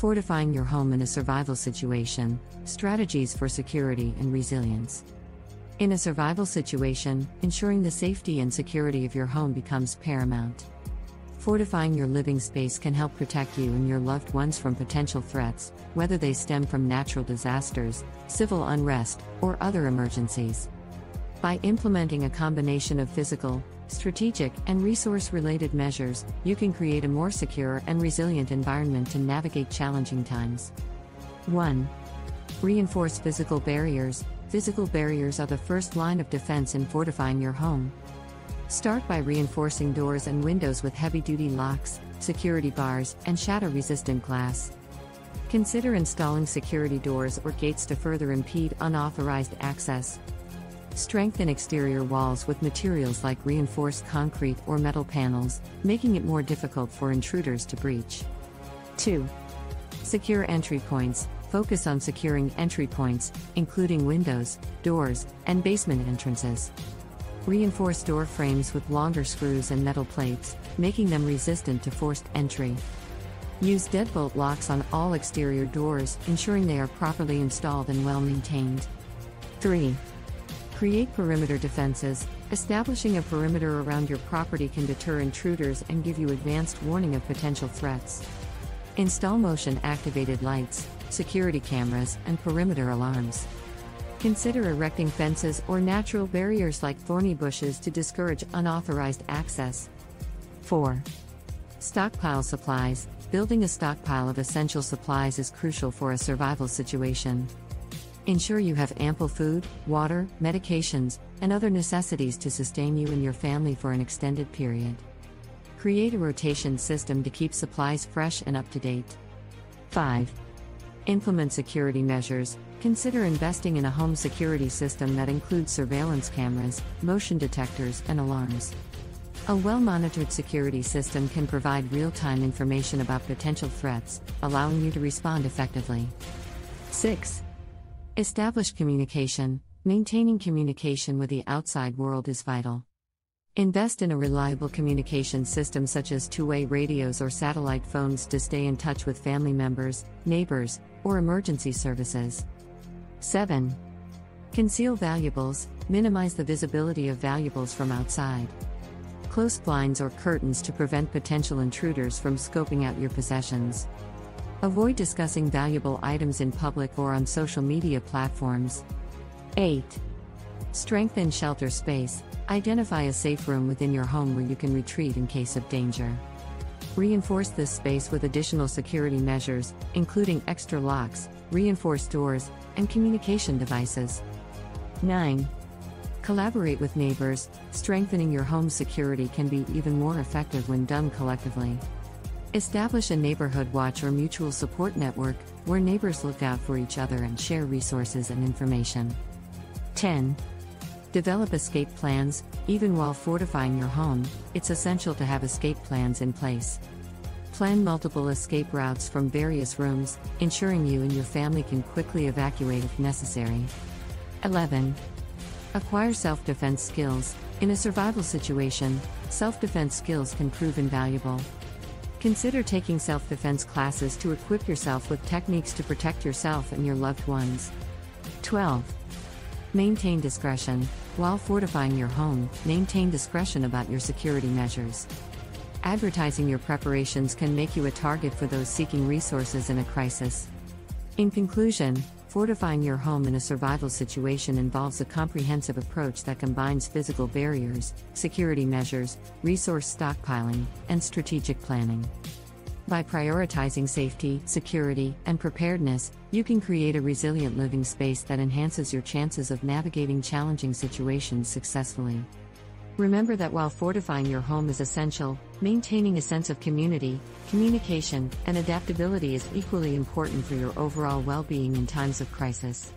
Fortifying your home in a survival situation, strategies for security and resilience. In a survival situation, ensuring the safety and security of your home becomes paramount. Fortifying your living space can help protect you and your loved ones from potential threats, whether they stem from natural disasters, civil unrest, or other emergencies. By implementing a combination of physical, strategic, and resource-related measures, you can create a more secure and resilient environment to navigate challenging times. 1. Reinforce physical barriers. Physical barriers are the first line of defense in fortifying your home. Start by reinforcing doors and windows with heavy-duty locks, security bars, and shatter-resistant glass. Consider installing security doors or gates to further impede unauthorized access. Strengthen exterior walls with materials like reinforced concrete or metal panels, making it more difficult for intruders to breach. 2. Secure entry points. Focus on securing entry points, including windows, doors, and basement entrances. Reinforce door frames with longer screws and metal plates, making them resistant to forced entry. Use deadbolt locks on all exterior doors, ensuring they are properly installed and well maintained. 3. Create perimeter defenses. Establishing a perimeter around your property can deter intruders and give you advanced warning of potential threats. Install motion-activated lights, security cameras, and perimeter alarms. Consider erecting fences or natural barriers like thorny bushes to discourage unauthorized access. 4. Stockpile supplies. Building a stockpile of essential supplies is crucial for a survival situation. Ensure you have ample food, water, medications, and other necessities to sustain you and your family for an extended period. Create a rotation system to keep supplies fresh and up to date. 5. Implement security measures. Consider investing in a home security system that includes surveillance cameras, motion detectors, and alarms. A well-monitored security system can provide real-time information about potential threats, allowing you to respond effectively. 6. Establish communication. Maintaining communication with the outside world is vital. Invest in a reliable communication system such as two-way radios or satellite phones to stay in touch with family members, neighbors, or emergency services. 7. Conceal valuables. Minimize the visibility of valuables from outside. Close blinds or curtains to prevent potential intruders from scoping out your possessions. Avoid discussing valuable items in public or on social media platforms. 8. Strengthen shelter space. Identify a safe room within your home where you can retreat in case of danger. Reinforce this space with additional security measures, including extra locks, reinforced doors, and communication devices. 9. Collaborate with neighbors. Strengthening your home's security can be even more effective when done collectively. Establish a neighborhood watch or mutual support network, where neighbors look out for each other and share resources and information. 10. Develop escape plans. Even while fortifying your home, it's essential to have escape plans in place. Plan multiple escape routes from various rooms, ensuring you and your family can quickly evacuate if necessary. 11. Acquire self-defense skills. In a survival situation, self-defense skills can prove invaluable. Consider taking self-defense classes to equip yourself with techniques to protect yourself and your loved ones. 12. Maintain discretion. While fortifying your home, maintain discretion about your security measures. Advertising your preparations can make you a target for those seeking resources in a crisis. In conclusion, fortifying your home in a survival situation involves a comprehensive approach that combines physical barriers, security measures, resource stockpiling, and strategic planning. By prioritizing safety, security, and preparedness, you can create a resilient living space that enhances your chances of navigating challenging situations successfully. Remember that while fortifying your home is essential, maintaining a sense of community, communication, and adaptability is equally important for your overall well-being in times of crisis.